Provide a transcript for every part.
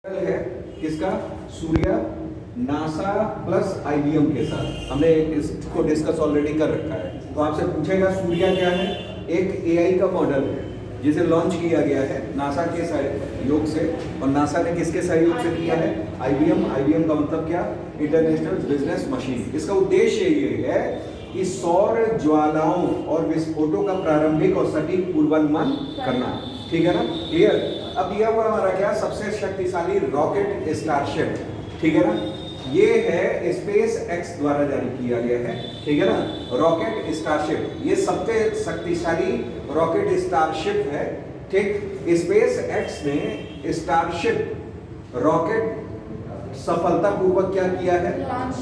है किसका? Surya, NASA plus IBM के साथ हमने इसको डिस्कस ऑलरेडी कर रखा है। तो आपसे पूछेगा सूर्या क्या है? एक एआई का मॉडल है जिसे लॉन्च किया गया है नासा के सहयोग से, और नासा ने किसके सहयोग से किया है? आईबीएम। आईबीएम का मतलब क्या? International business machine. इसका उद्देश्य ये है कि सौर ज्वालाओं और विस्फोटों का प्रारंभिक और सटीक पूर्वानुमान करना। ठीक है ना? क्लियर? अब दिया हुआ हमारा क्या? सबसे शक्तिशाली रॉकेट स्टारशिप। ठीक है ना? ये है स्पेस एक्स द्वारा जारी किया गया है। ठीक है ना? रॉकेट स्टारशिप, ये सबसे शक्तिशाली रॉकेट स्टारशिप है। ठीक, स्पेस एक्स ने स्टारशिप रॉकेट सफलतापूर्वक क्या किया है?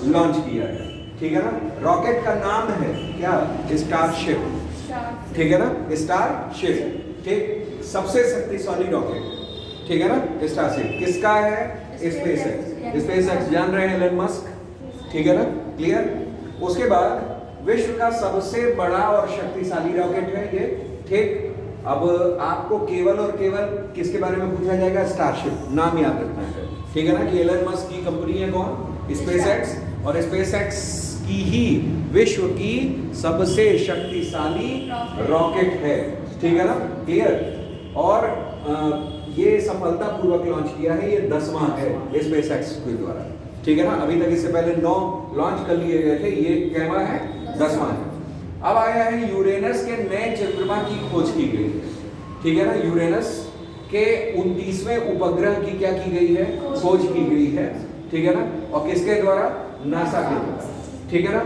लॉन्च किया है। ठीक है ना? रॉकेट का नाम है क्या? स्टारशिप। ठीक है ना? स्टारशिप। ठीक, सबसे शक्तिशाली रॉकेट। ठीक है ना? स्टारशिप किसका है? Space x. स्पेस एक्स जान रहे हैं, एलन मस्क। ठीक है ना? क्लियर? उसके बाद विश्व का सबसे बड़ा और शक्तिशाली रॉकेट है ये। ठीक, अब आपको केवल और केवल किसके बारे में पूछा जाएगा? स्टारशिप। नाम याद रखना है। ठीक है ना? कि एलन मस्क की कंपनी है कौन? स्पेस एक्स, और स्पेस एक्स की ही विश्व की सबसे शक्तिशाली रॉकेट है। ठीक है ना? क्लियर? और ये सफलतापूर्वक लॉन्च किया है, ये 10वां है स्पेस एक्स के द्वारा। ठीक है ना? अभी तक इससे पहले 9 लॉन्च कर लिए गए थे, ये कहवा है? 10वां है। अब आया है यूरेनस के नए चंद्रमा की खोज की गई है। ठीक है ना? यूरेनस के 29वें उपग्रह की क्या की गई है? खोज की गई है। ठीक है ना? और किसके द्वारा? नासा के द्वारा। ठीक है ना?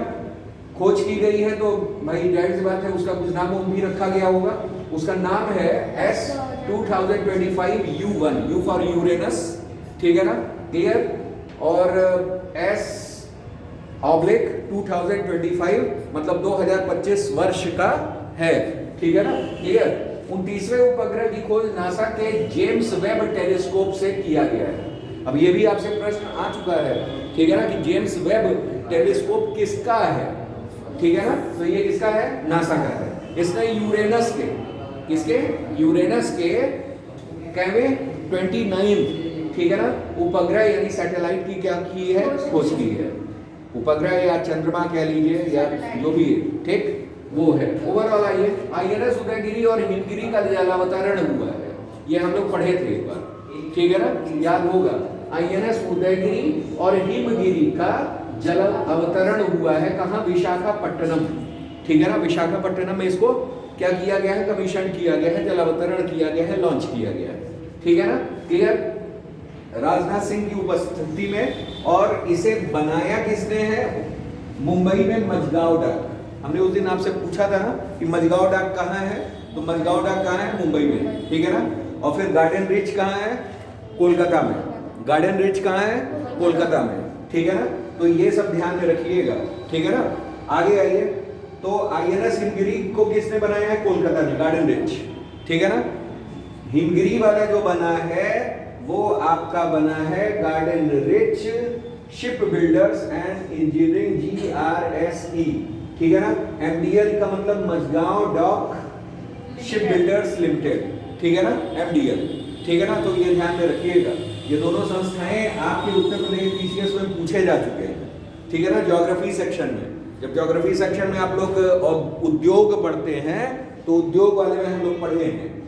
खोज की गई है तो भाई जाहिर सी बात है उसका कुछ नाम भी रखा गया होगा। उसका नाम है S2025 U1, U for Uranus. ठीक है ना? क्लियर? और S ऑब्लिक 2025 मतलब 2025 वर्ष का है। ठीक है ना? क्लियर? 29वें उपग्रह की खोज नासा के जेम्स वेब टेलीस्कोप से किया गया है। अब ये भी आपसे प्रश्न आ चुका है, ठीक है ना, कि जेम्स वेब टेलीस्कोप किसका है? ठीक है ना? तो ये किसका है? नासा का है। इसने यूरेनस के, किसके? यूरेनस के कहवे 29, ठीक है ना, उपग्रह यानी सैटेलाइट की क्या की है? खोज की है। उपग्रह या चंद्रमा कह लीजिए या जो भी, ठीक, वो है। ओवरऑल आइए, आईएनएस उदयगिरी और हिमगिरी का जलावतरण हुआ है, ये हम लोग पढ़े थे एक बार। ठीक है ना? याद होगा, आईएनएस उदयगिरी और हिमगिरी का जल अवतरण हुआ है। कहाँ? विशाखापट्टनम। ठीक है ना? विशाखापट्टनम में इसको क्या किया गया है? कमीशन किया गया है, जल अवतरण किया गया है, लॉन्च किया गया है। ठीक है ना? क्लियर? राजनाथ सिंह की उपस्थिति में। और इसे बनाया किसने है? मुंबई में मझगांव डाक। हमने उस दिन आपसे पूछा था ना कि मझगांव डाक कहाँ है, तो मझगांव डाक कहाँ है? मुंबई में। ठीक है ना? और फिर गार्डन रिच कहाँ है? कोलकाता में। गार्डन रिच कहाँ है? कोलकाता में। ठीक है ना? तो ये सब ध्यान में रखिएगा। ठीक है ना? आगे आइए, तो आईएनएस हिमगिरी को किसने बनाया है? कोलकाता में, गार्डन रिच। ठीक है ना? हिमगिरी वाला जो बना है वो आपका बना है Garden Reach ship builders and engineering, GRSE। ठीक है ना? MDL का मतलब Mazagon dock ship builders limited. ठीक है ना? MDL। ठीक है ना? तो ये ध्यान में रखिएगा, ये दोनों संस्थाएं आपके उत्तर प्रदेश PCS में पूछे जा चुके हैं। ठीक है ना? ज्योग्राफी सेक्शन में, जब ज्योग्राफी सेक्शन में आप लोग उद्योग पढ़ते हैं तो उद्योग वाले में हम लोग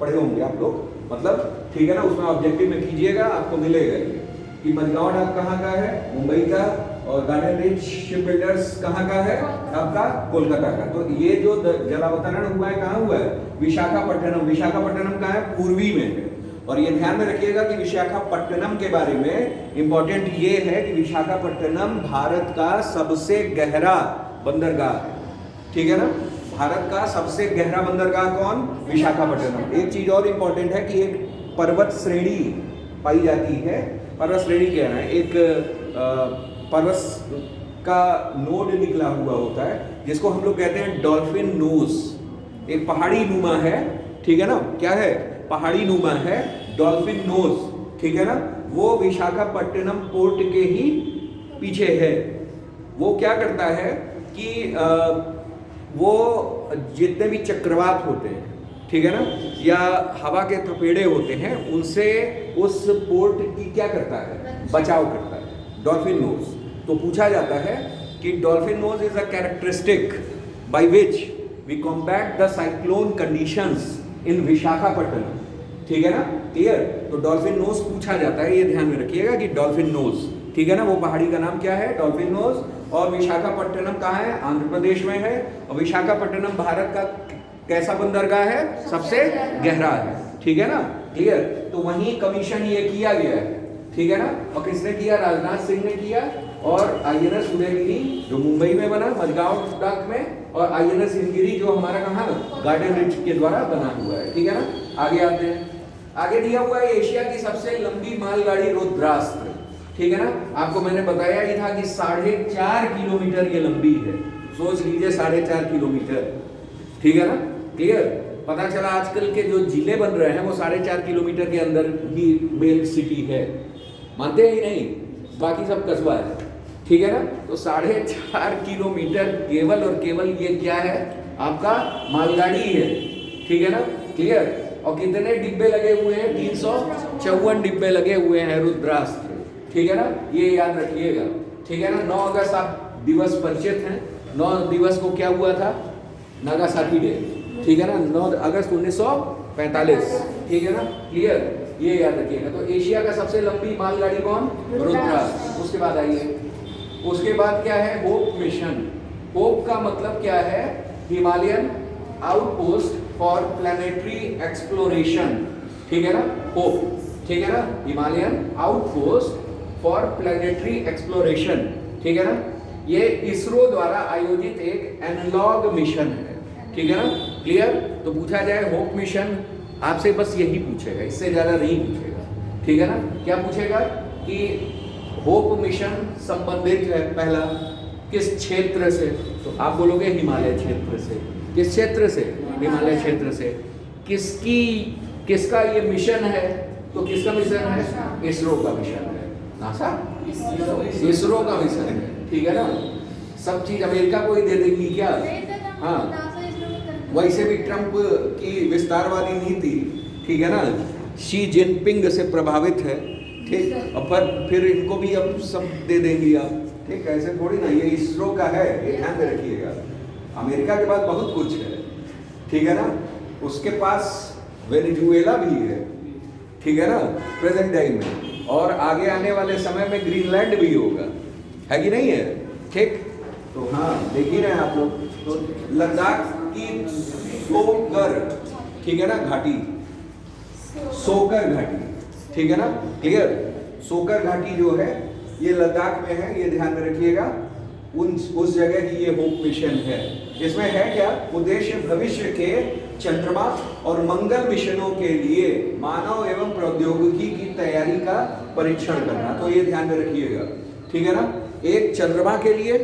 पढ़े होंगे आप लोग, मतलब, ठीक है ना? उसमें ऑब्जेक्टिव में कीजिएगा, आपको मिलेगा ये कि मझगांव डाक कहाँ का है? मुंबई का। और गार्डन रिच शिप बिल्डर्स कहाँ का है? आपका कोलकाता का। तो ये जो जलावतरण हुआ है कहाँ हुआ है? विशाखापट्टनम। विशाखापट्टनम कहाँ है? पूर्वी में है। और ये ध्यान में रखिएगा कि विशाखापट्टनम के बारे में इंपॉर्टेंट ये है कि विशाखापट्टनम भारत का सबसे गहरा बंदरगाह है। ठीक है ना? भारत का सबसे गहरा बंदरगाह कौन? विशाखापट्टनम। एक चीज और इंपॉर्टेंट है कि एक पर्वत श्रेणी पाई जाती है। पर्वत श्रेणी क्या है? एक पर्वत का नोड निकला हुआ होता है जिसको हम लोग कहते हैं डॉल्फिन नोज। एक पहाड़ी नुमा है। ठीक है ना? क्या है? पहाड़ी नुमा है, डॉल्फिन नोज। ठीक है ना? वो विशाखापट्टनम पोर्ट के ही पीछे है। वो क्या करता है कि वो जितने भी चक्रवात होते हैं, ठीक है ना, या हवा के थपेड़े होते हैं उनसे उस पोर्ट की क्या करता है, बचाव करता है, डॉल्फिन नोज। तो पूछा जाता है कि dolphin nose is a characteristic by which we combat the cyclone conditions in Visakhapatnam, ठीक है ना, क्लियर। तो डॉल्फिन नोज पूछा जाता है, ये ध्यान में रखिएगा कि डॉल्फिन नोज, ठीक है ना, वो पहाड़ी का नाम क्या है, डॉल्फिन नोज। और विशाखापट्टनम कहाँ है, आंध्र प्रदेश में है। और विशाखापट्टनम भारत का कैसा बंदरगाह है, सबसे गहरा है, ठीक है ना, क्लियर। तो वहीं कमीशन ये किया गया है, ठीक है ना। और किसने किया, राजनाथ सिंह ने किया। और आईएनएस उदयगिरी जो मुंबई में बना, मडगांव डाक में, और आईएनएस हिमगिरी जो हमारा कहाँ गार्डन रिच के द्वारा बना हुआ है, ठीक है ना। आगे आते हैं, आगे दिया हुआ है एशिया की सबसे लंबी मालगाड़ी रुद्रास्त्र, ठीक है ना। आपको मैंने बताया ही था कि 4.5 किलोमीटर ये लंबी है, सोच लीजिए 4.5 किलोमीटर, ठीक है ना, क्लियर। पता चला आजकल के जो जिले बन रहे हैं वो 4.5 किलोमीटर के अंदर ही मेन सिटी है, मानते हैं ही नहीं, बाकी सब कस्बा है, ठीक है ना। तो 4.5 किलोमीटर केवल और केवल ये क्या है, आपका मालगाड़ी है, ठीक है ना, क्लियर। और कितने डिब्बे लगे हुए हैं, 354 डिब्बे लगे हुए हैं रुद्रास्त्र, ठीक है ना, ये याद रखिएगा, ठीक है ना। 9 अगस्त आप दिवस परिचित हैं, 9 दिवस को क्या हुआ था, नागासाकी डे, ठीक है ना, 9 अगस्त 1945, ठीक है ना, क्लियर, ये याद रखिएगा। तो एशिया का सबसे लंबी मालगाड़ी कौन, रुद्रास्त्र। उसके बाद आइए, उसके बाद क्या है, होप मिशन। होप का मतलब क्या है, Himalayan outpost for planetary exploration, ठीक है ना, होप, ठीक है ना, Himalayan outpost for planetary exploration, ठीक है ना। ये इसरो द्वारा आयोजित एक एनालॉग मिशन है, ठीक है ना, क्लियर। तो पूछा जाए होप मिशन, आपसे बस यही पूछेगा, इससे ज्यादा नहीं पूछेगा, ठीक है ना। क्या पूछेगा कि होप मिशन संबंधित है पहला किस क्षेत्र से, तो आप बोलोगे हिमालय क्षेत्र से। किस क्षेत्र से, हिमालय क्षेत्र से। किसका ये मिशन है, तो किसका मिशन है, इसरो का मिशन है, नासा, इसरो का मिशन है, ठीक है ना। सब चीज अमेरिका को ही दे देंगी क्या, हाँ। वैसे भी ट्रंप की विस्तारवादी नीति, ठीक है ना, शी जिनपिंग से प्रभावित है, ठीक। और फिर इनको भी अब सब दे देंगी आप, ठीक। ऐसे थोड़ी ना, ये इसरो का है, ये ध्यान में रखिएगा। अमेरिका के पास बहुत कुछ है, ठीक है ना, उसके पास वेनेजुएला भी है, ठीक है ना, प्रेजेंट टाइम में। और आगे आने वाले समय में ग्रीनलैंड भी होगा, है कि नहीं है, ठीक। तो हाँ, देख ही रहे हैं आप लोग। तो लद्दाख की सोकर, ठीक है ना, घाटी, सोकर घाटी, ठीक है ना, क्लियर। सोकर घाटी जो है ये लद्दाख में है, ये ध्यान में रखिएगा। उस जगह की ये होप मिशन है। इसमें है क्या उद्देश्य, भविष्य के चंद्रमा और मंगल मिशनों के लिए मानव एवं प्रौद्योगिकी की तैयारी का परीक्षण करना, तो ये ध्यान में रखिएगा, ठीक है ना। एक चंद्रमा के लिए,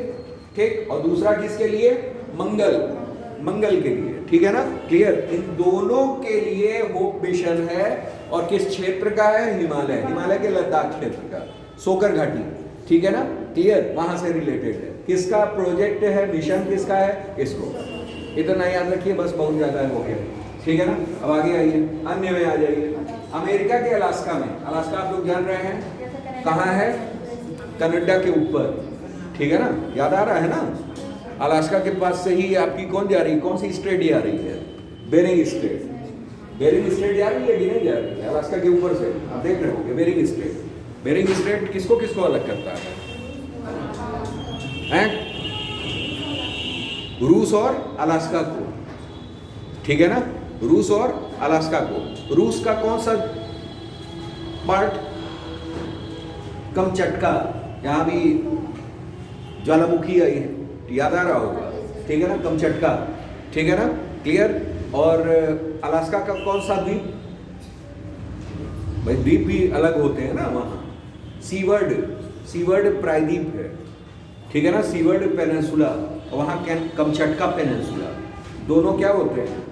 ठीक, और दूसरा किसके लिए, मंगल के लिए, ठीक है ना, क्लियर। इन दोनों के लिए होप मिशन है। और किस क्षेत्र का है, हिमालय के लद्दाख क्षेत्र का, सोकर घाटी, ठीक है ना, क्लियर, वहां से रिलेटेड है। किसका प्रोजेक्ट है, मिशन किसका है, इसरो। इतना याद रखिए बस, बहुत ज्यादा हो गया, ठीक है ना। अब आगे आइए, अन्य में आ जाइए। अमेरिका के अलास्का में, अलास्का आप लोग जान रहे हैं कहाँ है, कनाडा के ऊपर, ठीक है ना, याद आ रहा है ना। अलास्का के पास से ही आपकी कौन जा रही है, कौन सी स्टेट जा रही है, बेरिंग स्टेट। बेरिंग स्टेट जा रही है कि नहीं जा रही है, अलास्का के ऊपर से आप देख रहे होंगे बेरिंग स्टेट। बेरिंग स्टेट किसको किसको अलग करता है, रूस और अलास्का को, ठीक है ना, रूस और अलास्का को। रूस का कौन सा पार्ट, कमचटका, यहाँ भी ज्वालामुखी आई है, याद आ रहा होगा, ठीक है ना, कमचटका, ठीक है ना, क्लियर। और अलास्का का कौन सा द्वीप, भाई द्वीप भी अलग होते हैं ना वहाँ, सीवर्ड प्रायद्वीप है, ठीक है ना, सीवर्ड पेनिनसुला, वहाँ कमचटका पेनिनसुला, दोनों क्या होते हैं,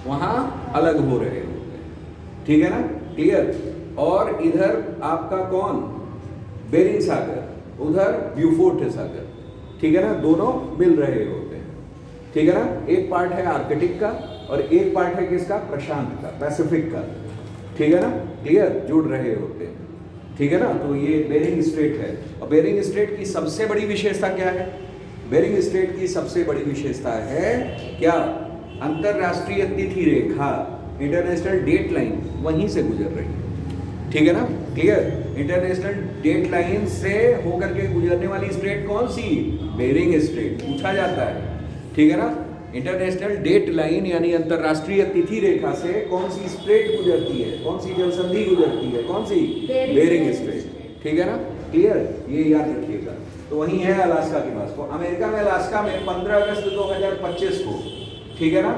वहाँ अलग हो रहे होते हैं, ठीक है ना, क्लियर। और इधर आपका कौन, बेरिंग सागर, उधर ब्यूफोर्ट सागर, ठीक है ना, दोनों मिल रहे होते हैं, ठीक है ना। एक पार्ट है आर्कटिक का और एक पार्ट है किसका, प्रशांत का, पैसिफिक का, ठीक है ना, क्लियर, जुड़ रहे होते हैं, ठीक है ना। तो ये बेरिंग स्ट्रेट है। और बेरिंग स्ट्रेट की सबसे बड़ी विशेषता क्या है, बेरिंग स्ट्रेट की सबसे बड़ी विशेषता है क्या, अंतरराष्ट्रीय तिथि रेखा, इंटरनेशनल डेट लाइन वहीं से गुजर रही है, ठीक है ना, क्लियर। इंटरनेशनल डेट लाइन से होकर के गुजरने वाली स्ट्रेट कौन सी, बेरिंग स्ट्रेट, पूछा जाता है, ठीक है ना। इंटरनेशनल डेट लाइन यानी अंतरराष्ट्रीय तिथि रेखा से कौन सी स्ट्रेट गुजरती है, कौन सी जलसंधि गुजरती है, कौन सी, बेरिंग स्ट्रेट, ठीक है ना, क्लियर, ये याद रखिएगा। तो वही है अलास्का के पास। तो अमेरिका में अलास्का में 15 अगस्त 2025 को, ठीक है ना,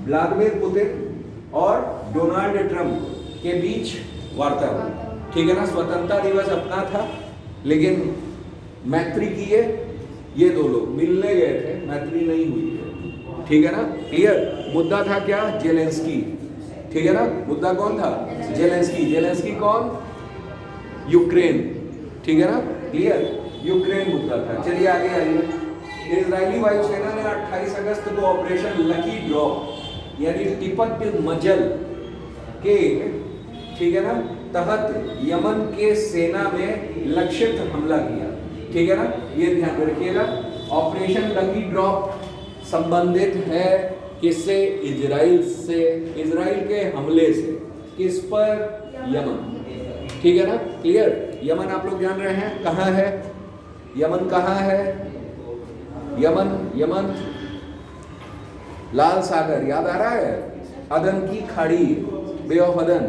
व्लादिमीर पुतिन और डोनाल्ड ट्रंप के बीच वार्ता हुई, ठीक है ना। स्वतंत्रता दिवस अपना था, लेकिन मैत्री किए ये दो लोग, मिलने गए थे, मैत्री नहीं हुई है, ठीक है ना, क्लियर। मुद्दा था क्या, जेलेंस्की, ठीक है ना, मुद्दा कौन था, जेलेंस्की। जेलेंस्की कौन, यूक्रेन, ठीक है ना, क्लियर, यूक्रेन मुद्दा था। चलिए आगे आइए। इजरायली वायुसेना ने 28 अगस्त को ऑपरेशन लकी ड्रॉप यानी टिपट मजल के, ठीक है ना, तहत यमन के सेना में लक्षित हमला किया, ठीक है ना, ये ध्यान में रखिएगा। ऑपरेशन लकी ड्रॉप संबंधित है किससे, इजराइल से, इजराइल के हमले से, किस पर, यमन, ठीक है ना, क्लियर। यमन आप लोग जान रहे हैं कहाँ है, यमन कहाँ है, यमन, यमन लाल सागर याद आ रहा है, अदन की खाड़ी, बे ऑफ अदन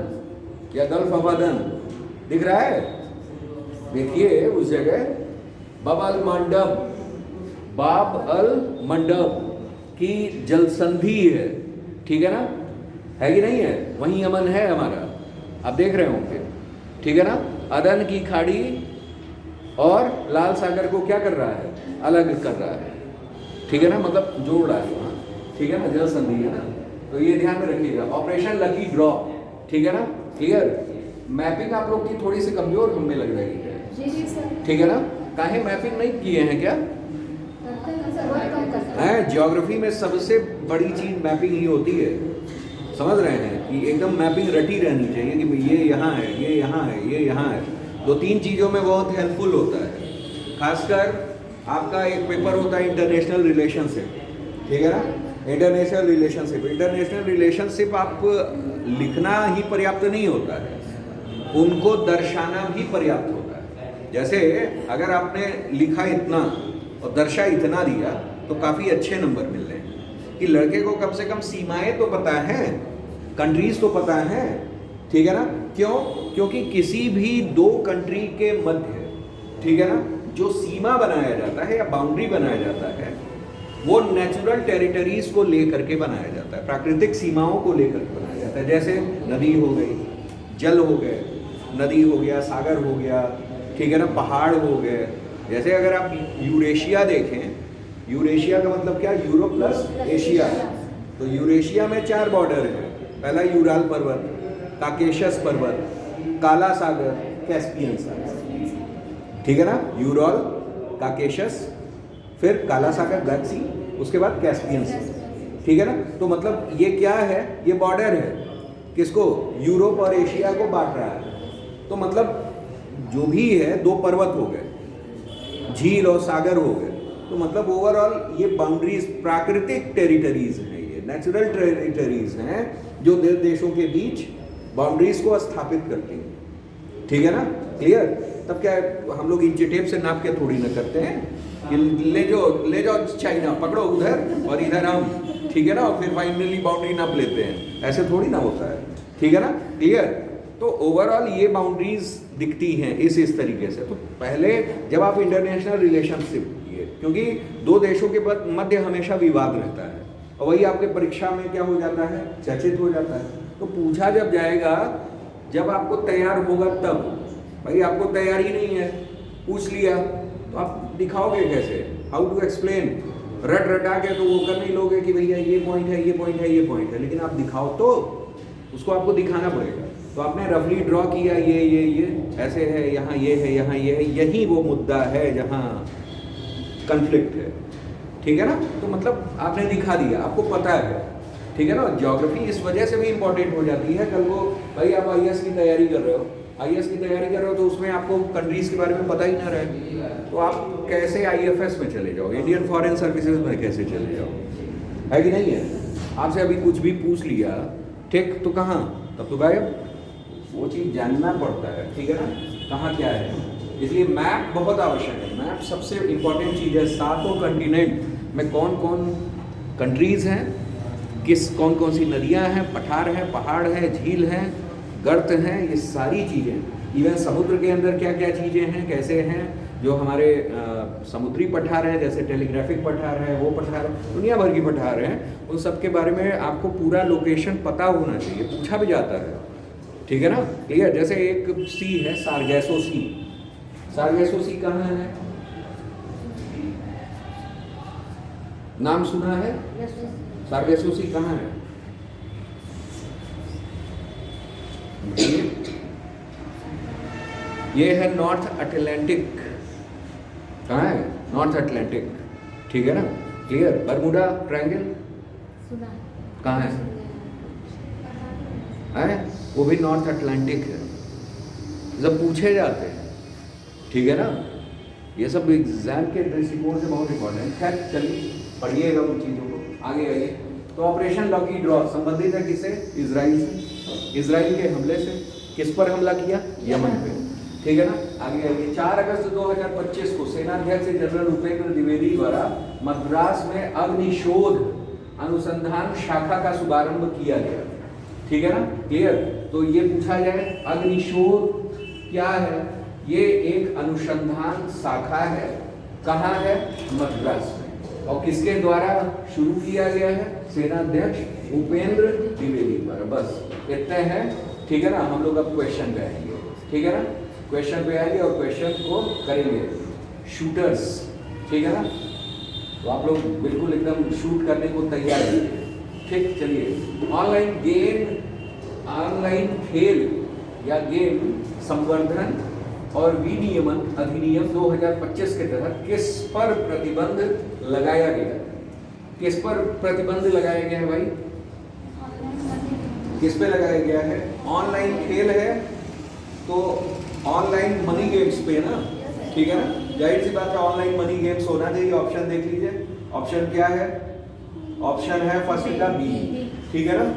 या गल्फ ऑफ अदन दिख रहा है, देखिए उस जगह बाब अल मंडब, बाब अल मंडब की जलसंधि है, ठीक है ना, है कि नहीं है, वहीं यमन है हमारा, आप देख रहे होंगे, ठीक है ना। अदन की खाड़ी और लाल सागर को क्या कर रहा है, अलग कर रहा है, ठीक है ना, मतलब जोड़ रहा है वहाँ, ठीक है ना, जलसंधि है ना। तो ये ध्यान में रखिएगा, ऑपरेशन लकी ड्रॉप, ठीक है ना, क्लियर। मैपिंग आप लोग की थोड़ी सी कमजोर हमें लग रही है, जी जी सर, ठीक है ना, काहे मैपिंग नहीं किए हैं क्या, है ज्योग्राफी में सबसे बड़ी चीज मैपिंग ही होती है, समझ रहे हैं कि एकदम मैपिंग रटी रहनी चाहिए कि ये यहाँ है, ये यहाँ है, ये यहाँ है। दो तीन चीज़ों में बहुत हेल्पफुल होता है, खासकर आपका एक पेपर होता है इंटरनेशनल रिलेशनशिप, ठीक है ना, इंटरनेशनल रिलेशनशिप। इंटरनेशनल रिलेशनशिप आप लिखना ही पर्याप्त नहीं होता है, उनको दर्शाना भी पर्याप्त होता है। जैसे अगर आपने लिखा इतना और दर्शा इतना दिया तो काफ़ी अच्छे नंबर मिल रहे हैं कि लड़के को कम से कम सीमाएं तो पता है, कंट्रीज तो पता है, ठीक है ना। क्यों, क्योंकि किसी भी दो कंट्री के मध्य, ठीक है ना, जो सीमा बनाया जाता है या बाउंड्री बनाया जाता है वो नेचुरल टेरिटरीज को लेकर के बनाया जाता है, प्राकृतिक सीमाओं को लेकर के बनाया जाता है। जैसे नदी हो गई, जल हो गए, नदी हो गया, सागर हो गया, ठीक है ना, पहाड़ हो गए। जैसे अगर आप यूरेशिया देखें, यूरेशिया का मतलब क्या, यूरोप प्लस एशिया, तो यूरेशिया में 4 बॉर्डर है, पहला यूराल पर्वत, काकेशस पर्वत, काला सागर, कैस्पियन सागर, ठीक है ना, यूराल, काकेशस, फिर काला सागर ब्लैक सी, उसके बाद कैस्पियन सी, ठीक है ना। तो मतलब ये क्या है, ये बॉर्डर है, किसको, यूरोप और एशिया को बांट रहा है। तो मतलब जो भी है, 2 पर्वत हो गए, झील और सागर हो गए, तो मतलब ओवरऑल ये बाउंड्रीज प्राकृतिक टेरिटरीज हैं, ये नेचुरल टेरिटरीज हैं जो देशों के बीच बाउंड्रीज को स्थापित करती हैं, ठीक है ना, क्लियर। तब क्या है, हम लोग इंची टेप से नाप के थोड़ी ना करते हैं कि ले जाओ चाइना पकड़ो उधर और इधर हम, ठीक है ना, और फिर फाइनली बाउंड्री नाप लेते हैं, ऐसे थोड़ी ना होता है, ठीक है ना, क्लियर। तो ओवरऑल ये बाउंड्रीज दिखती हैं इस तरीके से। तो पहले जब आप इंटरनेशनल रिलेशनशिप, क्योंकि 2 देशों के मध्य हमेशा विवाद रहता है और वही आपके परीक्षा में क्या हो जाता है, चर्चित हो जाता है। तो पूछा जब जाएगा, जब आपको तैयार होगा तब, भाई आपको तैयारी नहीं है, पूछ लिया तो आप दिखाओगे कैसे, हाउ टू एक्सप्लेन, रट रटा के तो वो कर नहीं लोगे कि भैया ये पॉइंट है, ये पॉइंट है, ये पॉइंट है, लेकिन आप दिखाओ तो, उसको आपको दिखाना पड़ेगा। तो आपने रफली ड्रॉ किया, ये ऐसे है, यहाँ ये है, यहाँ ये है, यही वो मुद्दा है जहाँ कन्फ्लिक्ट है, ठीक है ना। तो मतलब आपने दिखा दिया, आपको पता है, ठीक है ना। ज्योग्राफी इस वजह से भी इंपॉर्टेंट हो जाती है, कल को भाई आप आईएएस की तैयारी कर रहे हो, आईएएस की तैयारी कर रहे हो तो उसमें आपको कंट्रीज के बारे में पता ही ना रहे तो आप कैसे आईएफएस में चले जाओ, इंडियन फॉरेन सर्विसेज में कैसे चले जाओ, है कि नहीं है। आपसे अभी कुछ भी पूछ लिया ठीक तो कहाँ, तब तो गायब, वो चीज़ जानना पड़ता है, ठीक है ना, कहाँ क्या है। इसलिए मैप बहुत आवश्यक है, मैप सबसे इम्पोर्टेंट चीज़ है। 7 कंटिनेंट में कौन कौन कंट्रीज़ हैं, किस कौन कौन सी नदियाँ हैं, पठार हैं, पहाड़ हैं, झील हैं, गर्त हैं, ये सारी चीज़ें। इवन समुद्र के अंदर क्या क्या चीज़ें हैं, कैसे हैं, जो हमारे समुद्री पठार हैं जैसे टेलीग्राफिक पठार है, वो पठार, दुनिया भर की पठार हैं, उन सब के बारे में आपको पूरा लोकेशन पता होना चाहिए, पूछा भी जाता है, ठीक है ना, क्लियर। जैसे एक सी है सारगैसो सी, सारगैसो सी कहाँ है, नाम सुना है, सारगैसो सी कहाँ है, ये है नॉर्थ अटलांटिक, कहाँ है, नॉर्थ अटलांटिक, ठीक है ना, क्लियर। बरमुडा ट्रायंगल कहाँ है, वो भी नॉर्थ अटलांटिक है, जब पूछे जाते हैं, ठीक है ना, ये सब एग्जाम के दृष्टिकोण से बहुत इंपॉर्टेंट है। खैर चलिए पढ़िएगा उन चीज़ों को, आगे आइए। तो ऑपरेशन लकी ड्रॉ संबंधित है किससे, इजराइल से, इजराइल के हमले से। किस पर हमला किया, यमन पे, ठीक है ना, आगे आइए। 4 अगस्त 2025 को सेनाध्यक्ष जनरल उपेंद्र द्विवेदी द्वारा मद्रास में अग्निशोध अनुसंधान शाखा का शुभारंभ किया गया, ठीक है ना, क्लियर। तो ये पूछा जाए अग्निशोध क्या है, ये एक अनुसंधान शाखा है, कहाँ है, मद्रास में, और किसके द्वारा शुरू किया गया है, सेनाध्यक्ष उपेंद्र द्विवेदी द्वारा। बस इतने हैं, ठीक है ना। हम लोग अब क्वेश्चन पे आएंगे, ठीक है ना, क्वेश्चन पे आएंगे और क्वेश्चन को करेंगे शूटर्स, ठीक है ना। तो आप लोग बिल्कुल एकदम शूट करने को तैयार हैं, ठीक। चलिए, ऑनलाइन खेल या गेम संवर्धन और विनियमन अधिनियम 2025 के तहत किस पर प्रतिबंध लगाया गया, किस पर प्रतिबंध लगाया गया है भाई, किस पे लगाया गया है, ऑनलाइन खेल है तो ऑनलाइन मनी गेम्स पे ना, ठीक है ना, जाहिर सी बात है ऑनलाइन मनी गेम्स होना चाहिए। ऑप्शन देख लीजिए, ऑप्शन क्या है, ऑप्शन है फर्स्ट का बी, ठीक है ना,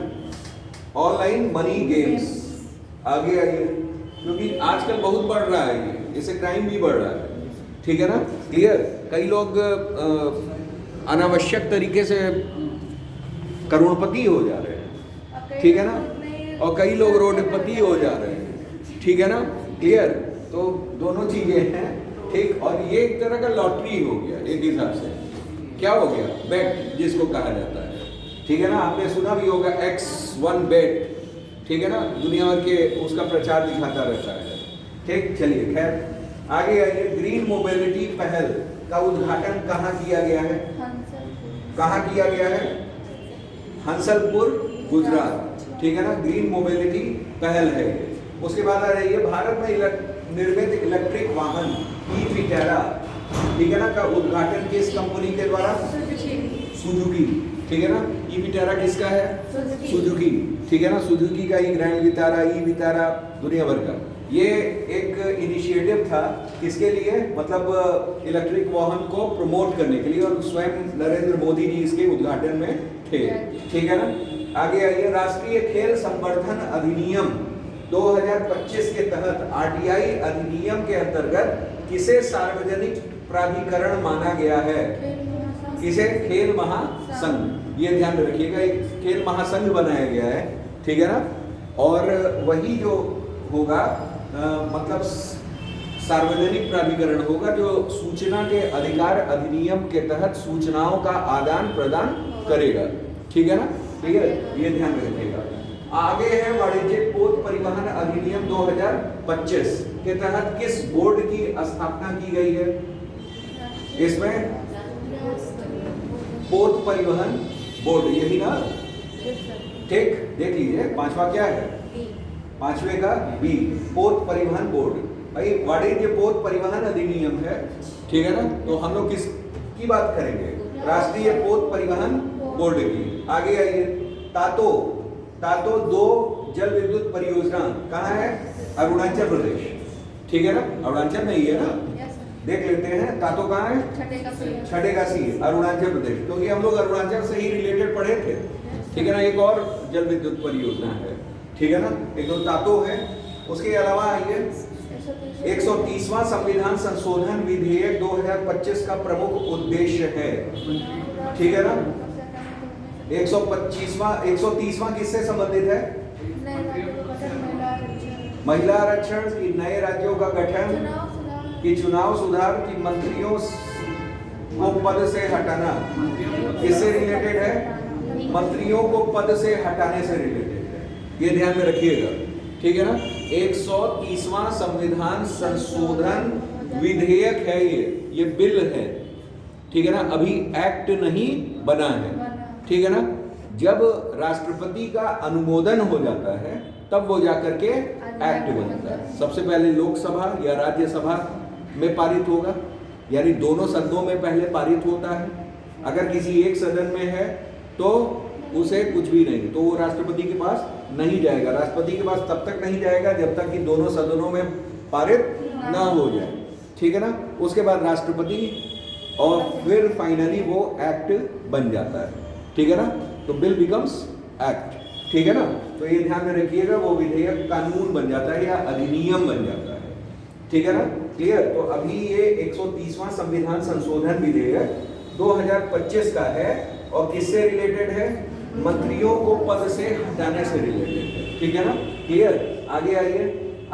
ऑनलाइन मनी गेम्स। आगे आइए, क्योंकि आजकल बहुत बढ़ रहा है ये, इससे क्राइम भी बढ़ रहा है, ठीक है ना, क्लियर। कई लोग अनावश्यक तरीके से करोड़पति हो जा रहे हैं, ठीक है ना, और कई लोग रोडपति हो जा रहे हैं, ठीक है ना, क्लियर। तो दोनों चीजें हैं, ठीक। और ये एक तरह का लॉटरी हो गया एक हिसाब से, क्या हो गया, बेट जिसको कहा जाता है, ठीक है ना। आपने सुना भी होगा X1 बेट, ठीक है ना, दुनिया भर के उसका प्रचार दिखाता रहता है, ठीक। चलिए खैर आगे आइए। ग्रीन मोबिलिटी पहल का उद्घाटन कहाँ किया गया है, कहाँ किया गया है, हंसलपुर गुजरात, ठीक है ना, ग्रीन मोबिलिटी पहल है। उसके बाद आ रही है भारत में निर्मित इलेक्ट्रिक वाहन ई-विटारा, ठीक है ना, का उद्घाटन किस कंपनी के द्वारा, सुजुकी, ठीक है ना। ई-विटारा किसका है, सुजुकी, ठीक है ना, सुजुकी का ही ग्रैंड विटारा, ई-विटारा दुनिया भर का। ये एक इनिशिएटिव था किसके लिए, मतलब इलेक्ट्रिक वाहन को प्रमोट करने के लिए, और स्वयं नरेंद्र मोदी जी इसके उद्घाटन में थे, ठीक है ना। आगे आइए। राष्ट्रीय खेल संवर्धन अधिनियम 2025 के तहत आरटीआई अधिनियम के अंतर्गत किसे सार्वजनिक प्राधिकरण माना गया है, किसे, खेल महासंघ। ये ध्यान रखिएगा, एक खेल महासंघ बनाया गया है, ठीक है ना, और वही जो होगा मतलब सार्वजनिक प्राधिकरण होगा जो सूचना के अधिकार अधिनियम के तहत सूचनाओं का आदान प्रदान करेगा, ठीक है ना, ठीक है, ये ध्यान रखिएगा। आगे है वाणिज्यिक पोत परिवहन अधिनियम 2025 के तहत किस बोर्ड की स्थापना की गई है, इसमें पोत परिवहन बोर्ड, यही ना, ठीक। देख लीजिए पांचवा क्या है, पांचवे का बी, पोत परिवहन बोर्ड। भाई वाणिज्य पोत परिवहन अधिनियम है, ठीक है ना, तो हम लोग किस की बात करेंगे, राष्ट्रीय पोत परिवहन बोर्ड की। आगे आइए। तातो तातो 2 जल विद्युत परियोजना कहाँ है? अरुणाचल प्रदेश, ठीक है ना? अरुणाचल में ही है ना, देख लेते हैं। तातो कहाँ है? छठे का सी, अरुणाचल प्रदेश, क्योंकि हम लोग अरुणाचल से ही रिलेटेड पढ़े थे, ठीक है ना? एक और जल विद्युत परियोजना है, ठीक है ना? एक तो तातो है। उसके अलावा आइए 130वां संविधान संशोधन विधेयक 2025 का प्रमुख उद्देश्य है, ठीक है ना? 130वां किससे संबंधित है? महिला आरक्षण की नए राज्यों का गठन की चुनाव सुधार की मंत्रियों को पद से हटाना, किससे रिलेटेड है? मंत्रियों को पद से हटाने से रिलेटेड है, ये ध्यान में रखिएगा, ठीक है ना? 130वां संविधान संशोधन विधेयक है, ये बिल है, ठीक है ना? अभी एक्ट नहीं बना है, ठीक है ना? जब राष्ट्रपति का अनुमोदन हो जाता है तब वो जाकर के एक्ट बनता है। सबसे पहले लोकसभा या राज्यसभा में पारित होगा, यानी दोनों सदनों में पहले पारित होता है। अगर किसी एक सदन में है तो उसे कुछ भी नहीं, तो वो राष्ट्रपति के पास नहीं जाएगा। राष्ट्रपति के पास तब तक नहीं जाएगा जब तक कि दोनों सदनों में पारित ना हो जाए, ठीक है ना? उसके बाद राष्ट्रपति और फिर फाइनली वो एक्ट बन जाता है, ठीक है ना? तो बिल बिकम्स एक्ट, ठीक है ना? तो ये ध्यान में रखिएगा, वो विधेयक कानून बन जाता है या अधिनियम बन जाता है, ठीक है ना? क्लियर? तो अभी ये 130वां संविधान संशोधन विधेयक 2025 का है और किससे रिलेटेड है? मंत्रियों को पद से हटाने से रिलेटेड है, ठीक है ना? क्लियर? आगे आइए।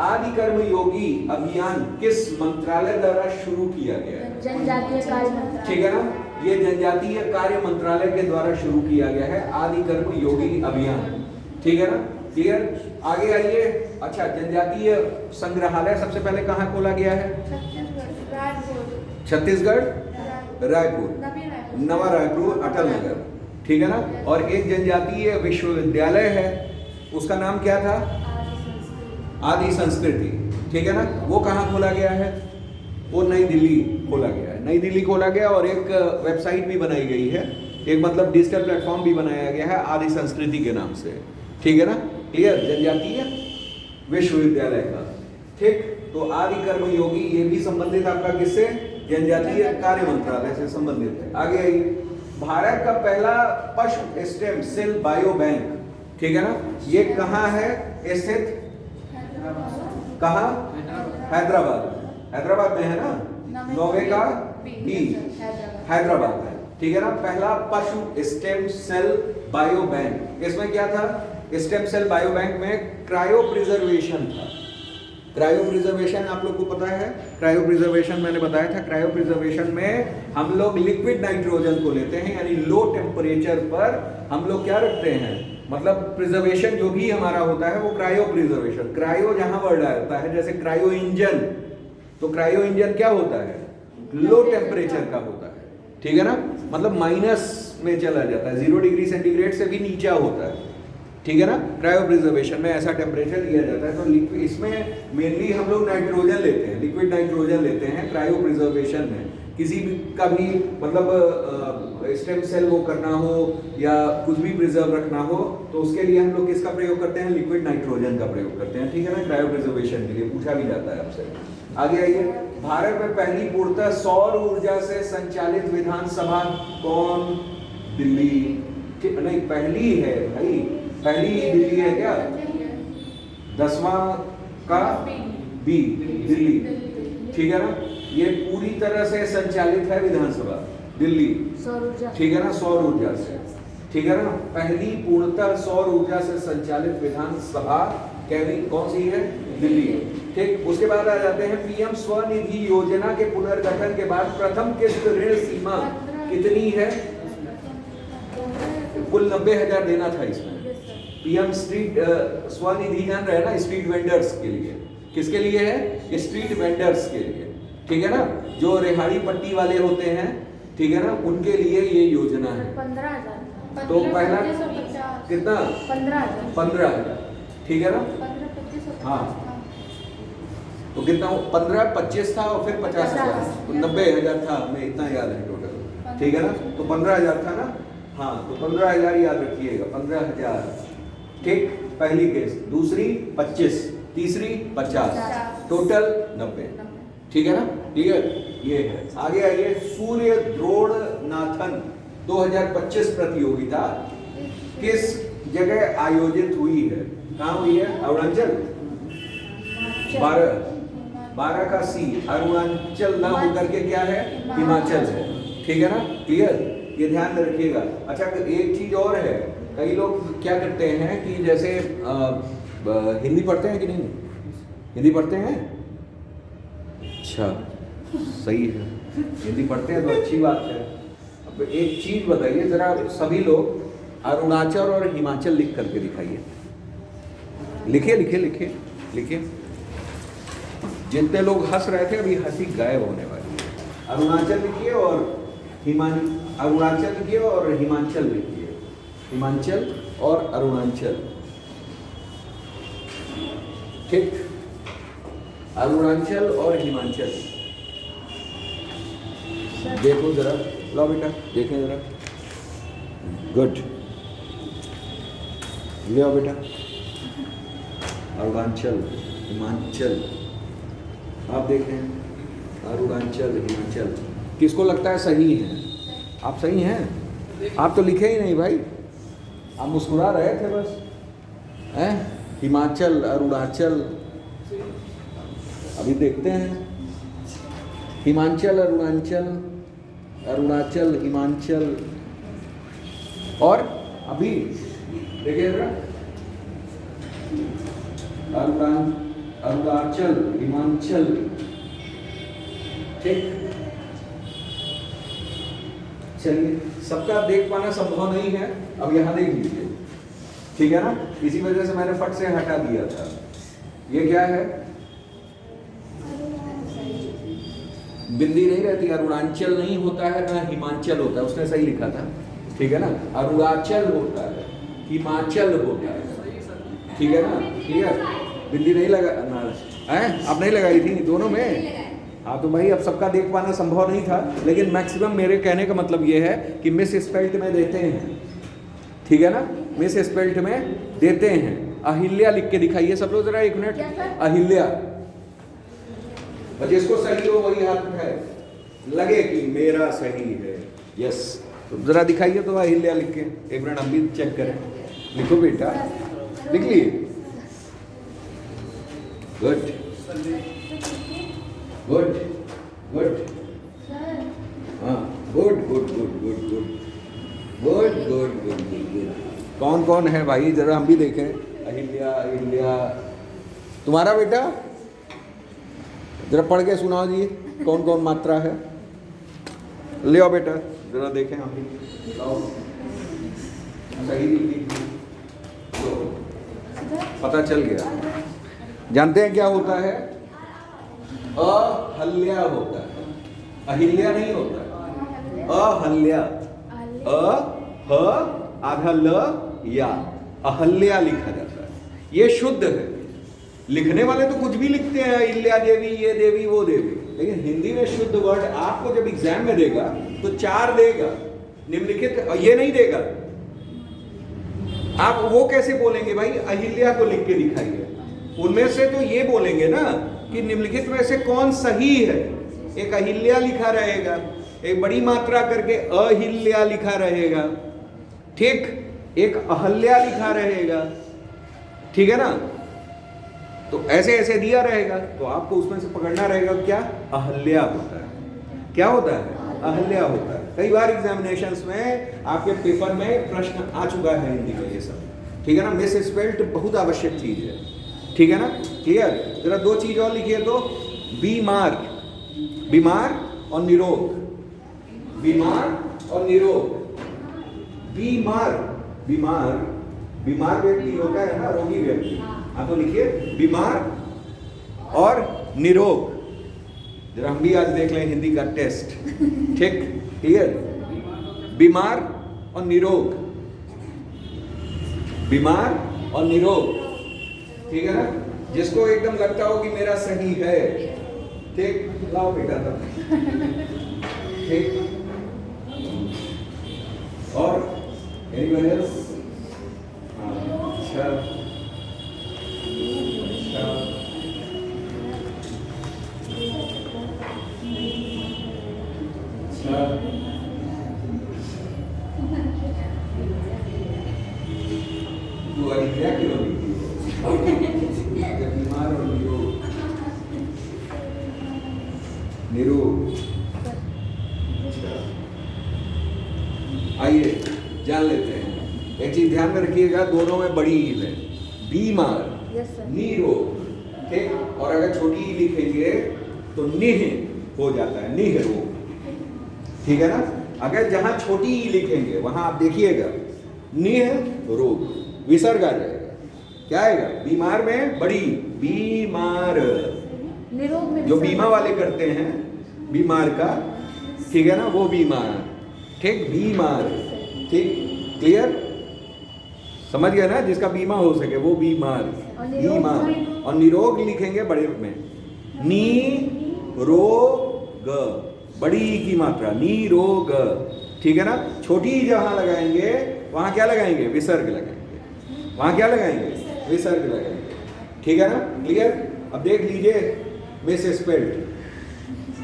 आदि कर्म योगी अभियान किस मंत्रालय द्वारा शुरू किया गया है? जनजातीय कार्य मंत्रालय, ठीक है ना? ये जनजातीय कार्य मंत्रालय के द्वारा शुरू किया गया है आदि कर्म योगी अभियान, ठीक है ना? क्लियर? आगे आइए। अच्छा, जनजातीय संग्रहालय सबसे पहले कहाँ खोला गया है? छत्तीसगढ़ रायपुर, नवा रायपुर, अटल नगर, ठीक है ना? और एक जनजातीय विश्वविद्यालय है, उसका नाम क्या था? आदि संस्कृति, ठीक है ना? वो कहाँ खोला गया है? वो नई दिल्ली खोला गया है, नई दिल्ली खोला गया। और एक वेबसाइट भी बनाई गई है, एक मतलब डिजिटल प्लेटफॉर्म भी बनाया गया है आदि संस्कृति के नाम से, ठीक है ना? क्लियर? जनजातीय विश्वविद्यालय का, ठीक? तो आदि कर्म योगी ये भी संबंधित आपका किससे? जनजातीय कार्य मंत्रालय से संबंधित है। आगे आइए। भारत का पहला पशु स्टेम सेल बायो बैंक, ठीक है ना? ये कहाँ है स्थित? कहाँ? हैदराबाद, हैदराबाद में है ना? नोवे का बी, हैदराबाद है, ठीक है ना? पहला पशु स्टेम सेल बायो बैंक, इसमें क्या था? स्टेम सेल बायो बैंक में क्रायो प्रिजर्वेशन था। क्रायो प्रिजर्वेशन आप लोग को पता है? क्रायो प्रिजर्वेशन मैंने बताया था, क्रायो प्रिजर्वेशन में हम लोग लिक्विड नाइट्रोजन को लेते हैं, यानी लो टेम्परेचर पर हम लोग क्या रखते हैं, मतलब प्रिजर्वेशन जो भी हमारा होता है वो क्रायो प्रिजर्वेशन। क्रायो जहां वर्ड आता है, जैसे क्रायो इंजन, तो क्रायो इंजन क्या होता है? लो टेम्परेचर का होता है, ठीक है ना? मतलब माइनस में चला जाता है, 0 डिग्री सेंटीग्रेड से भी नीचा होता है, ठीक है ना? क्रायो प्रिजर्वेशन में ऐसा टेम्परेचर लिया जाता है। तो लिक्विड, इसमें मेनली हम लोग नाइट्रोजन लेते हैं, लिक्विड नाइट्रोजन लेते हैं क्रायो प्रिजर्वेशन में। किसी भी का भी मतलब स्टेम सेल वो करना हो या कुछ भी प्रिजर्व रखना हो तो उसके लिए हम लोग किसका प्रयोग करते हैं? लिक्विड नाइट्रोजन का प्रयोग करते हैं, ठीक है ना? क्रायो प्रिजर्वेशन के लिए पूछा भी जाता है आपसे। आगे आइए। भारत में पहली पूर्णतः सौर ऊर्जा से संचालित विधानसभा कौन? दिल्ली, नहीं पहली है भाई, पहली दिल्ली है क्या? 10वां का बी, दिल्ली, ठीक है ना? ये पूरी तरह से संचालित है विधानसभा दिल्ली, ठीक है ना? सौर ऊर्जा से, ठीक है ना? पहली पूर्णतः सौर ऊर्जा से संचालित विधानसभा कौन सी है? दिल्ली, ठीक। उसके बाद आ जाते हैं पीएम स्वनिधि योजना के पुनर्गठन के बाद प्रथम किस्त ऋण सीमा कितनी है? कुल 90,000 देना था इसमें। पीएम स्ट्रीट स्वनिधि जान रहे हैं ना, स्ट्रीट वेंडर्स के लिए। किसके लिए है? स्ट्रीट वेंडर्स के लिए, ठीक है ना? जो रेहाड़ी पट्टी वाले होते हैं, ठीक है ना, उनके लिए ये योजना है। 15,000। तो पहला कितना? 15,000, ठीक है ना? हाँ, तो कितना? 15, 25 था और फिर 50,000, तो 90,000 था, हमें इतना याद है टोटल, ठीक है ना? तो 15,000 था ना, हाँ तो 15,000 याद रखिएगा, 15,000। ठीक, पहली केस। दूसरी 25, तीसरी 50, टोटल 90। ठीक है ना, क्लियर? ये है। आगे आइए, सूर्य द्रोणनाथन 2025 प्रतियोगिता किस जगह आयोजित हुई है? कहाँ हुई है? अरुणाचल। 12 का सी, अरुणाचल ना होकर के क्या है? हिमाचल है। ठीक है ना, क्लियर? ये ध्यान में रखिएगा। अच्छा, एक चीज और है, कई लोग क्या करते हैं कि जैसे हिंदी पढ़ते हैं कि नहीं? हिंदी पढ़ते हैं? अच्छा, सही है, हिंदी पढ़ते हैं तो अच्छी बात है। अब एक चीज बताइए जरा, सभी लोग अरुणाचल और हिमाचल लिख करके दिखाइए। लिखिए लिखिए लिखिए लिखिए। जितने लोग हंस रहे थे अभी हंसी गायब होने वाली है। अरुणाचल लिखिए और अरुणाचल लिखिए और हिमाचल लिखिए। हिमाचल और अरुणाचल। ठीक, अरुणाचल और हिमाचल। देखो जरा, लो बेटा देखें जरा। गुड, ले आओ बेटा। अरुणाचल, हिमाचल, आप देखें, अरुणाचल, हिमाचल। किसको लगता है सही है? आप सही हैं? आप तो लिखे ही नहीं भाई, आप मुस्कुरा रहे थे बस। हैं? हिमाचल, अरुणाचल, अभी देखते हैं। हिमाचल, अरुणाचल, अरुणाचल, हिमाचल, और अभी देखिए जरा, अरुणाचल, हिमाचल। ठीक, चलिए, सबका देख पाना संभव नहीं है, अब यहां देख लीजिए। ठीक है ना, इसी वजह से मैंने फट से हटा दिया था। ये क्या है? बिंदी नहीं रहती, अरुणाचल नहीं होता है ना हिमाचल होता है, उसने सही लिखा था। ठीक है ना, अरुणाचल होता है, हिमाचल होता है। ठीक है ना, क्लियर? बिंदी नहीं लगा है, आप नहीं लगाई थी दोनों में? हाँ तो भाई अब सबका देख पाना संभव नहीं था, लेकिन मैक्सिमम मेरे कहने का मतलब ये है कि मिस स्पेल्ट में देते हैं। ठीक है ना, मिस स्पेल्ट में देते हैं। अहिल्या लिख के दिखाइए सब लोग जरा, एक मिनट। अहिल्या, जिसको सही हो वही हाथ उठाए, लगे कि मेरा सही है। यस, तो जरा दिखाइए तो अहिल्या लिख के, एक मिनट हम भी चेक करें। लिखो बेटा, लिख लिए? गुड गुड गुड, हाँ good good good good good good good good good. कौन कौन है भाई, जरा हम भी देखें। अहिल्या, अहिल्या, तुम्हारा बेटा जरा पढ़ के सुनाओ जी, कौन कौन मात्रा है? ले आओ बेटा जरा देखें हम भी। लाओ, सही लिखी तो पता चल गया। जानते हैं क्या होता है? अहल्या होता है, अहिल्या नहीं होता है। अहल्या, ह आधा ल या, अहल्या लिखा जाता है। ये शुद्ध है। लिखने वाले तो कुछ भी लिखते हैं, अहिल्या देवी, ये देवी, वो देवी, लेकिन हिंदी में शुद्ध वर्ड आपको जब एग्जाम में देगा तो 4 देगा, निम्नलिखित ये नहीं देगा। आप वो कैसे बोलेंगे भाई? अहिल्या को लिख के दिखाइए। उनमें से तो ये बोलेंगे ना कि निम्नलिखित में से कौन सही है। एक अहिल्या लिखा रहेगा, एक बड़ी मात्रा करके अहिल्या लिखा रहेगा, ठीक, एक अहल्या लिखा रहेगा। ठीक है ना, तो ऐसे ऐसे दिया रहेगा, तो आपको उसमें से पकड़ना रहेगा क्या? अहल्या होता है। क्या होता है? अहल्या होता है। कई बार एग्जामिनेशंस में आपके पेपर में प्रश्न आ चुका है हिंदी में ये सब। ठीक है ना, मिस स्पेल्ट बहुत आवश्यक चीज है। ठीक है ना, क्लियर? जरा 2 चीज और लिखिए तो, बीमार, बीमार और निरोग, बीमार और निरोग। बीमार, बीमार, बीमार व्यक्ति होता है ना, रोगी व्यक्ति। हाँ तो लिखिए बीमार और निरोग। जरा हम भी आज देख लें हिंदी का टेस्ट। ठीक, क्लियर? बीमार और निरोग, बीमार और निरोग। ठीक है ना, जिसको एकदम लगता हो कि मेरा सही है, ठीक, लाओ बेटा तब। ठीक, और Anyone else? अच्छा अच्छा अच्छा तू अभी क्या किलो बीमार और निरोग। आइए जान लेते हैं। एक चीज ध्यान में रखिएगा, दोनों में बड़ी ई है, बीमार, निरोग, ठीक। और अगर छोटी ई लिखेंगे तो निह हो जाता है, निह रोग, ठीक है ना। अगर जहां छोटी ई लिखेंगे वहां आप देखिएगा निह रोग, विसर्ग आ जाएगा। क्या आएगा? बीमार में बड़ी बीमार, निरोग में जो बीमा वाले करते हैं बीमार का, ठीक है ना, वो बीमार, ठीक, बीमार, ठीक, क्लियर, समझ गया ना, जिसका बीमा हो सके वो बीमार, बीमार। और निरोग लिखेंगे बड़े में, नी रोग, बड़ी की मात्रा, निरोग, ठीक है ना। छोटी जहां लगाएंगे वहां क्या लगाएंगे? विसर्ग लगाएंगे। वहां क्या लगाएंगे? विसर्ग लगाएंगे, ठीक है ना, क्लियर। अब देख लीजिए मिस स्पेल्ड,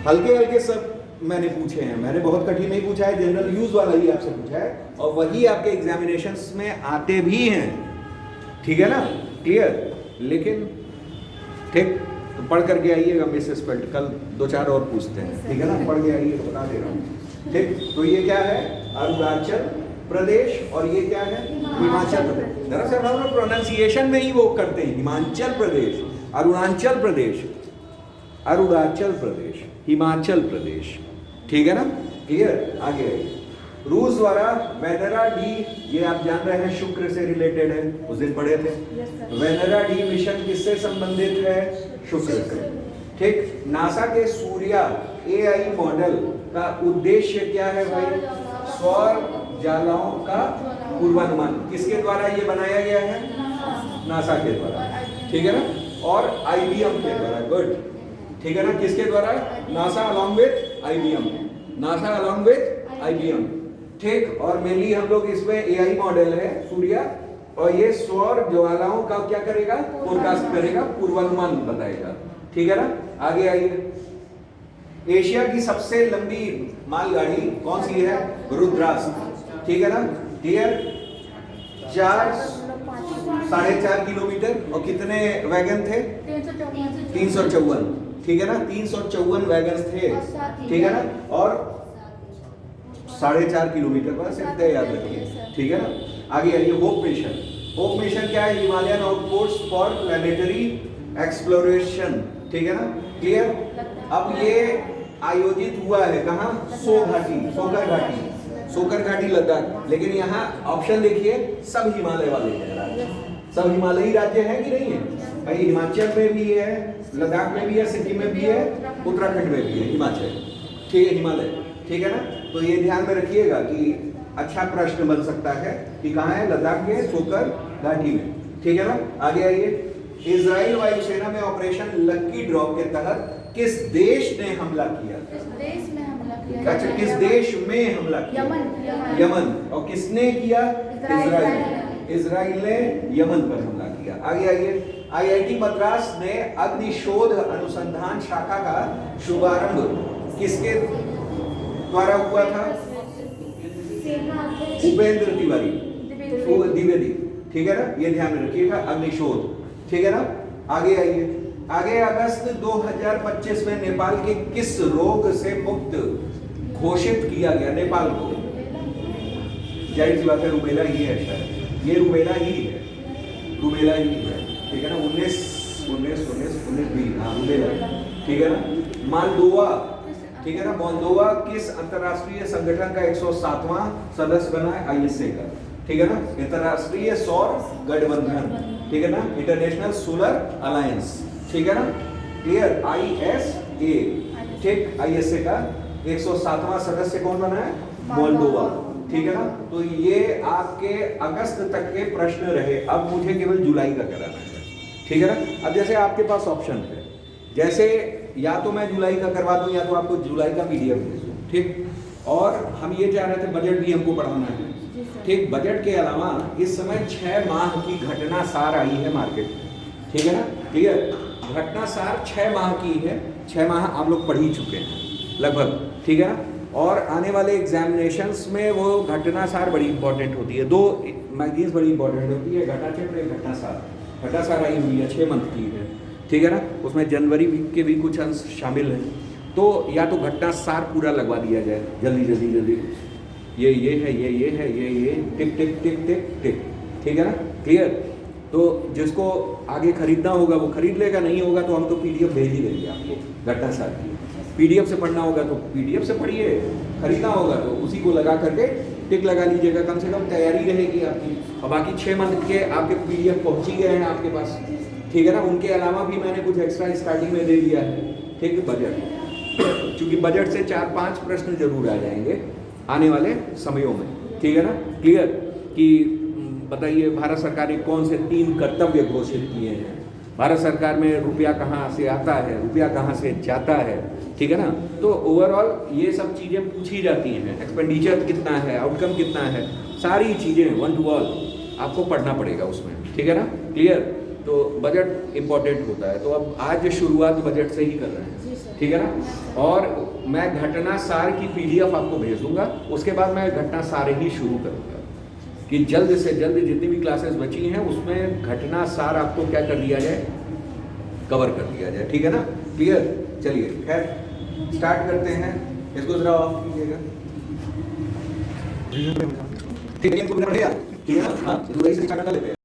हल्के हल्के सब मैंने पूछे हैं, मैंने बहुत कठिन नहीं पूछा है, जनरल यूज वाला ही आपसे पूछा है, और वही आपके एग्जामिनेशंस में आते भी हैं, ठीक है ना, क्लियर। लेकिन ठीक, तो पढ़ करके आइएगा मिस स्पेल्ड, कल 2-4 और पूछते हैं, ठीक है ना, पढ़ के आइए, बता दे रहा हूँ, ठीक। तो ये क्या है? अरुणाचल प्रदेश, और ये क्या है? हिमाचल प्रदेश। दरअसल हम लोग प्रोनाउंसिएशन में ही वो करते हैं, हिमाचल प्रदेश, अरुणाचल प्रदेश, अरुणाचल प्रदेश, हिमाचल प्रदेश, ठीक है ना, क्लियर। आगे रूस द्वारा वेनरा डी, ये आप जान रहे हैं शुक्र से रिलेटेड है, उस दिन पढ़े थे। वेनरा डी मिशन किससे संबंधित है? शुक्र से, ठीक। नासा के सूर्या एआई मॉडल का उद्देश्य क्या है भाई? सौर ज्वालाओं का पूर्वानुमान। किसके द्वारा ये बनाया गया है? नासा के द्वारा, ठीक है ना, और आईबीएम के द्वारा, गुड, ठीक है ना, किसके द्वारा? NASA along with IBM, NASA along with IBM, ठीक। और मेनली हम लोग इसमें एआई मॉडल है सूर्या, और ये सौर ज्वालाओं का क्या करेगा? फोरकास्ट करेगा, पूर्वानुमान बताएगा, ठीक है ना। आगे आइए, एशिया की सबसे लंबी मालगाड़ी कौन सी है? रुद्रास्त्र, ठीक है ना, क्लियर। 4.5 किलोमीटर, और कितने वैगन थे? 354, ठीक है ना, 354 वैगन थे, ठीक है ना, और 4.5 किलोमीटर पर सिर्फ याद रखिए, ठीक है ना। आगे आइए, होप मिशन। होप मिशन क्या है? Himalayan outpost for planetary exploration, ठीक है ना, क्लियर। अब ये आयोजित हुआ है कहाँ? सो घाटी, सोकर घाटी, सोकर घाटी लद्दाख। लेकिन यहाँ ऑप्शन देखिए, सब हिमालय वाले हैं, सब हिमालयी राज्य है कि नहीं है भाई? हिमाचल में भी है, लद्दाख में भी है, सिक्किम में भी है, उत्तराखंड में भी है, हिमाचल, ठीक है, हिमालय, ठीक है ना। तो ये ध्यान में रखिएगा कि अच्छा प्रश्न बन सकता है कि कहाँ है? लद्दाख के सोकर घाटी में, ठीक है ना। आगे आइए, इजराइल वायुसेना में ऑपरेशन लक्की ड्रॉ के तहत किस देश ने हमला किया? देश में हमला किया। अच्छा, किस देश में हमला किया? यमन। यमन। और किसने किया? इजराइल। इजराइल ने यमन पर हमला किया। आगे आइए, आईआईटी मद्रास ने अग्निशोध अनुसंधान शाखा का शुभारंभ किसके द्वारा हुआ था? उपेंद्र तिवारी, द्विवेदी, ठीक है ना, ये ध्यान में रखिएगा, अग्निशोध, ठीक है ना। आगे आइए, आगे अगस्त 2025 में नेपाल के किस रोग से मुक्त घोषित किया गया? नेपाल को, जाहिर सी बात है, रुबेला ही है शायद, ये रुबेला ही है, रुबेला ही है, ठीक है ना, 19 हाँ रुबेला, ठीक है ना। मोल्दोवा, ठीक है ना, मोल्दोवा किस अंतरराष्ट्रीय संगठन का 107वां सदस्य बना है? आईएसए का, ठीक है ना, अंतरराष्ट्रीय सौर गठबंधन, ठीक है ना, इंटरनेशनल सोलर अलायंस, ठीक है ना, क्लियर, ISA, ठीक, ISA का 107वां सदस्य कौन बना है? मोल्दोवा, ठीक है ना। तो ये आपके अगस्त तक के प्रश्न रहे, अब मुझे केवल जुलाई का कराना है, ठीक है ना। अब जैसे आपके पास ऑप्शन है, जैसे या तो मैं जुलाई का करवा दूं या तो आपको जुलाई का PDF दे दूं, ठीक। और हम ये चाह रहे थे बजट भी हमको पढ़ाना है, जी सर। ठीक, बजट के अलावा इस समय 6 माह की घटना सार आई है मार्केट, ठीक है ना, क्लियर। घटना सार 6 माह की है, 6 माह आप लोग पढ़ ही चुके हैं लगभग, ठीक है ना। और आने वाले एग्जामिनेशंस में वो घटना सार बड़ी इंपॉर्टेंट होती है, 2 मैगजीन्स बड़ी इंपॉर्टेंट होती है, घटना चक्र एक घटना सार। घटना सार आई हुई है 6 मंथ की है, ठीक है ना, उसमें जनवरी के भी कुछ अंश शामिल हैं। तो या तो घटना सार पूरा लगवा दिया जाए जल्दी जल्दी जल्दी, ये है, ये है, ये टिक टिक टिक टिक टिक, ठीक है ना, क्लियर। तो जिसको आगे खरीदना होगा वो खरीद लेगा, नहीं होगा तो हम तो पीडीएफ भेज ही देंगे आपको घटना सार की। पीडीएफ से पढ़ना होगा तो पीडीएफ से पढ़िए, खरीदना होगा तो उसी को लगा करके टिक लगा लीजिएगा, कम से कम तैयारी रहेगी आपकी। और बाकी 6 मंथ के आपके पीडीएफ पहुंच ही गए हैं आपके पास, ठीक है ना। उनके अलावा भी मैंने कुछ एक्स्ट्रा स्टार्टिंग में दे दिया है, ठीक है। बजट, चूंकि बजट से 4-5 प्रश्न जरूर आ जाएंगे आने वाले समयों में, ठीक है ना, क्लियर। कि बताइए भारत सरकार ने कौन से 3 कर्तव्य घोषित किए हैं, भारत सरकार में रुपया कहाँ से आता है, रुपया कहाँ से जाता है, ठीक है ना। तो ओवरऑल ये सब चीज़ें पूछी जाती हैं, एक्सपेंडिचर कितना है, आउटकम कितना है, सारी चीज़ें 1 to all आपको पढ़ना पड़ेगा उसमें, ठीक है ना, क्लियर। तो बजट इम्पोर्टेंट होता है, तो अब आज शुरुआत बजट से ही कर रहे हैं, ठीक है ना। और मैं घटना सार की पीडीएफ आपको भेज दूंगा, उसके बाद मैं घटना सार ही शुरू करूंगा कि जल्द से जल्द जितनी भी क्लासेस बची हैं उसमें घटना सार आपको क्या कर दिया जाए, कवर कर दिया जाए, ठीक है ना, क्लियर। चलिए खैर स्टार्ट करते हैं, इसको जरा ऑफ कीजिएगा, ठीक है, ठीक है ना, हाँ, तो वही से स्टार्ट कर लेते हैं।